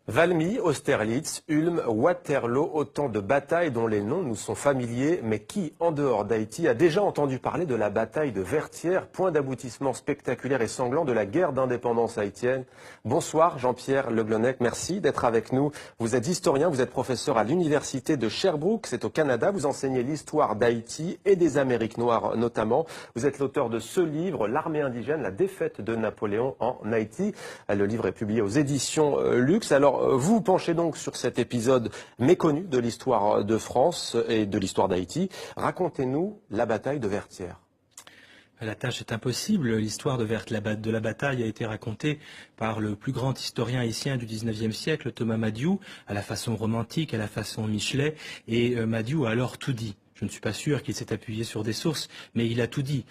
Valmy, Austerlitz, Ulm, Waterloo, autant de batailles dont les noms nous sont familiers, mais qui, en dehors d'Haïti, a déjà entendu parler de la bataille de Vertières, point d'aboutissement spectaculaire et sanglant de la guerre d'indépendance haïtienne. Bonsoir Jean-Pierre Le Glonec, merci d'être avec nous. Vous êtes historien, vous êtes professeur à l'université de Sherbrooke, c'est au Canada. Vous enseignez l'histoire d'Haïti et des Amériques noires notamment. Vous êtes l'auteur de ce livre, L'armée indigène, la défaite de Napoléon en Haïti. Le livre est publié aux éditions Lux. Alors, vous penchez donc sur cet épisode méconnu de l'histoire de France et de l'histoire d'Haïti. Racontez-nous la bataille de Vertières. La tâche est impossible. L'histoire de la bataille a été racontée par le plus grand historien haïtien du XIXe siècle, Thomas Madiou, à la façon romantique, à la façon Michelet. Et Madiou a alors tout dit. Je ne suis pas sûr qu'il s'est appuyé sur des sources, mais il a tout dit.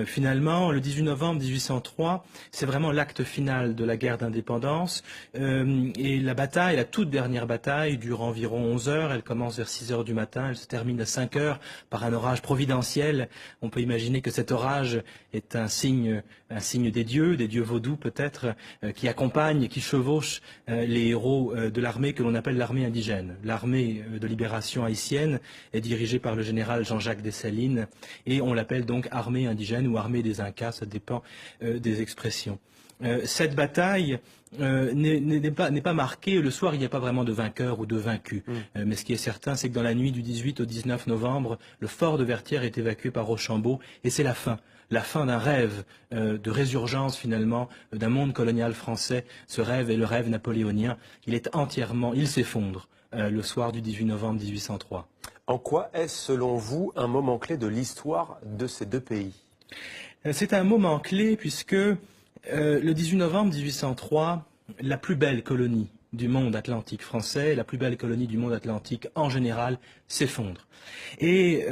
Finalement, le 18 novembre 1803, c'est vraiment l'acte final de la guerre d'indépendance. Et la bataille, la toute dernière bataille, dure environ 11 heures. Elle commence vers 6 heures du matin. Elle se termine à 5 heures par un orage providentiel. On peut imaginer que cet orage est un signe des dieux vaudous peut-être, qui accompagnent et qui chevauchent les héros de l'armée que l'on appelle l'armée indigène. L'armée de libération haïtienne est dirigée par le général Jean-Jacques Dessalines, et on l'appelle donc armée indigène ou armée des Incas, ça dépend des expressions. Cette bataille n'est pas marquée, le soir il n'y a pas vraiment de vainqueur ou de vaincu, mais ce qui est certain c'est que dans la nuit du 18 au 19 novembre, le fort de Vertières est évacué par Rochambeau, et c'est la fin d'un rêve de résurgence finalement d'un monde colonial français. Ce rêve est le rêve napoléonien, il s'effondre le soir du 18 novembre 1803. En quoi est-ce, selon vous, un moment clé de l'histoire de ces deux pays? C'est un moment clé puisque le 18 novembre 1803, la plus belle colonie du monde atlantique français, la plus belle colonie du monde atlantique en général, s'effondre. Et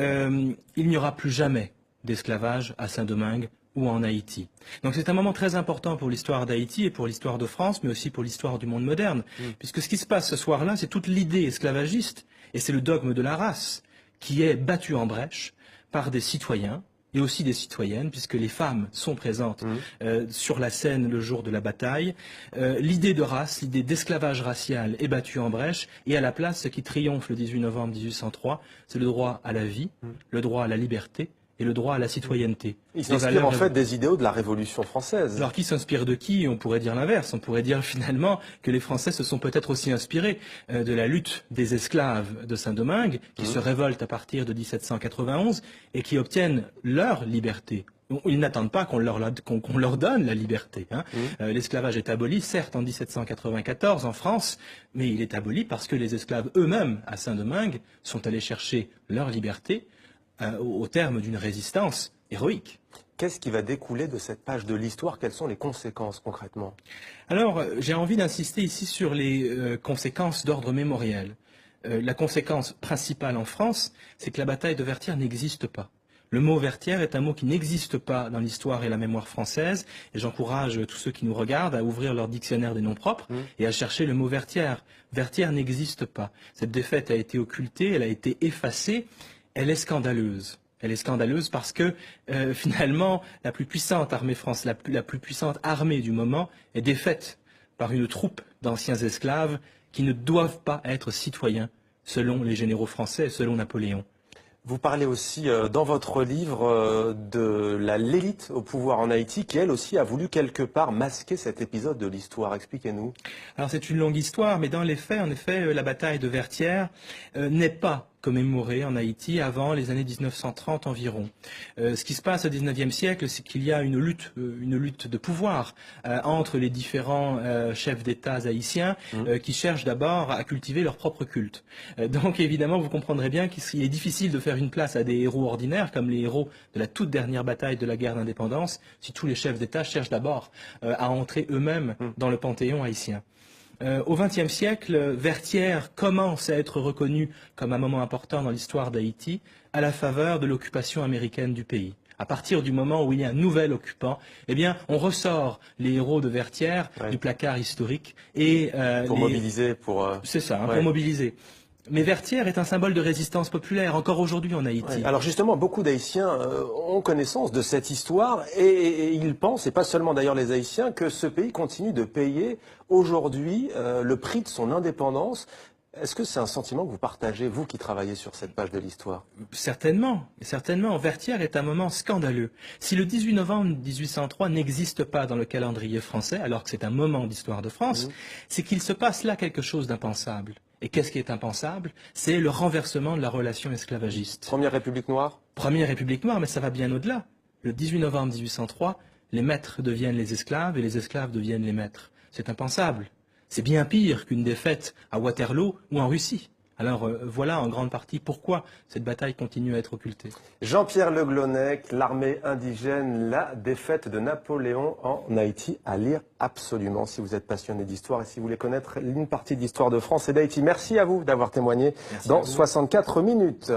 il n'y aura plus jamais d'esclavage à Saint-Domingue ou en Haïti. Donc c'est un moment très important pour l'histoire d'Haïti et pour l'histoire de France, mais aussi pour l'histoire du monde moderne, puisque ce qui se passe ce soir-là, c'est toute l'idée esclavagiste, et c'est le dogme de la race, qui est battu en brèche par des citoyens, et aussi des citoyennes, puisque les femmes sont présentes sur la scène le jour de la bataille. L'idée de race, l'idée d'esclavage racial est battue en brèche, et à la place, ce qui triomphe le 18 novembre 1803, c'est le droit à la vie, le droit à la liberté, et le droit à la citoyenneté. Il s'inspire en fait des idéaux de la Révolution française. Alors qui s'inspire de qui? On pourrait dire l'inverse. On pourrait dire finalement que les Français se sont peut-être aussi inspirés de la lutte des esclaves de Saint-Domingue, qui se révoltent à partir de 1791 et qui obtiennent leur liberté. Ils n'attendent pas qu'on leur donne la liberté. L'esclavage est aboli, certes, en 1794 en France, mais il est aboli parce que les esclaves eux-mêmes, à Saint-Domingue, sont allés chercher leur liberté au terme d'une résistance héroïque. Qu'est-ce qui va découler de cette page de l'histoire? Quelles sont les conséquences concrètement? Alors, j'ai envie d'insister ici sur les conséquences d'ordre mémoriel. La conséquence principale en France, c'est que la bataille de Vertières n'existe pas. Le mot Vertières est un mot qui n'existe pas dans l'histoire et la mémoire française, et j'encourage tous ceux qui nous regardent à ouvrir leur dictionnaire des noms propres et à chercher le mot Vertières. Vertières n'existe pas. Cette défaite a été occultée, elle a été effacée. Elle est scandaleuse. Elle est scandaleuse parce que finalement, la plus puissante armée française, la plus puissante armée du moment est défaite par une troupe d'anciens esclaves qui ne doivent pas être citoyens selon les généraux français, selon Napoléon. Vous parlez aussi dans votre livre de l'élite au pouvoir en Haïti qui, elle aussi, a voulu quelque part masquer cet épisode de l'histoire. Expliquez-nous. Alors c'est une longue histoire, mais dans les faits, en effet, la bataille de Vertières n'est pas commémorée en Haïti avant les années 1930 environ. Ce qui se passe au XIXe siècle, c'est qu'il y a une lutte de pouvoir entre les différents chefs d'État haïtiens qui cherchent d'abord à cultiver leur propre culte. Donc évidemment, vous comprendrez bien qu'il est difficile de faire une place à des héros ordinaires comme les héros de la toute dernière bataille de la guerre d'indépendance si tous les chefs d'État cherchent d'abord à entrer eux-mêmes dans le panthéon haïtien. Au XXe siècle, Vertières commence à être reconnu comme un moment important dans l'histoire d'Haïti à la faveur de l'occupation américaine du pays. À partir du moment où il y a un nouvel occupant, eh bien, on ressort les héros de Vertières du placard historique et pour mobiliser, c'est ça, pour mobiliser. Mais Vertières est un symbole de résistance populaire, encore aujourd'hui en Haïti. Ouais. Alors justement, beaucoup d'Haïtiens ont connaissance de cette histoire et ils pensent, et pas seulement d'ailleurs les Haïtiens, que ce pays continue de payer aujourd'hui le prix de son indépendance. Est-ce que c'est un sentiment que vous partagez, vous qui travaillez sur cette page de l'histoire? Certainement, certainement. Vertières est un moment scandaleux. Si le 18 novembre 1803 n'existe pas dans le calendrier français, alors que c'est un moment d'histoire de France, c'est qu'il se passe là quelque chose d'impensable. Et qu'est-ce qui est impensable? C'est le renversement de la relation esclavagiste. Première République noire? Première République noire, mais ça va bien au-delà. Le 18 novembre 1803, les maîtres deviennent les esclaves et les esclaves deviennent les maîtres. C'est impensable. C'est bien pire qu'une défaite à Waterloo ou en Russie. Alors voilà en grande partie pourquoi cette bataille continue à être occultée. Jean-Pierre Le Glonnec, l'armée indigène, la défaite de Napoléon en Haïti, à lire absolument si vous êtes passionné d'histoire et si vous voulez connaître une partie de l'histoire de France et d'Haïti. Merci à vous d'avoir témoigné dans 64 minutes.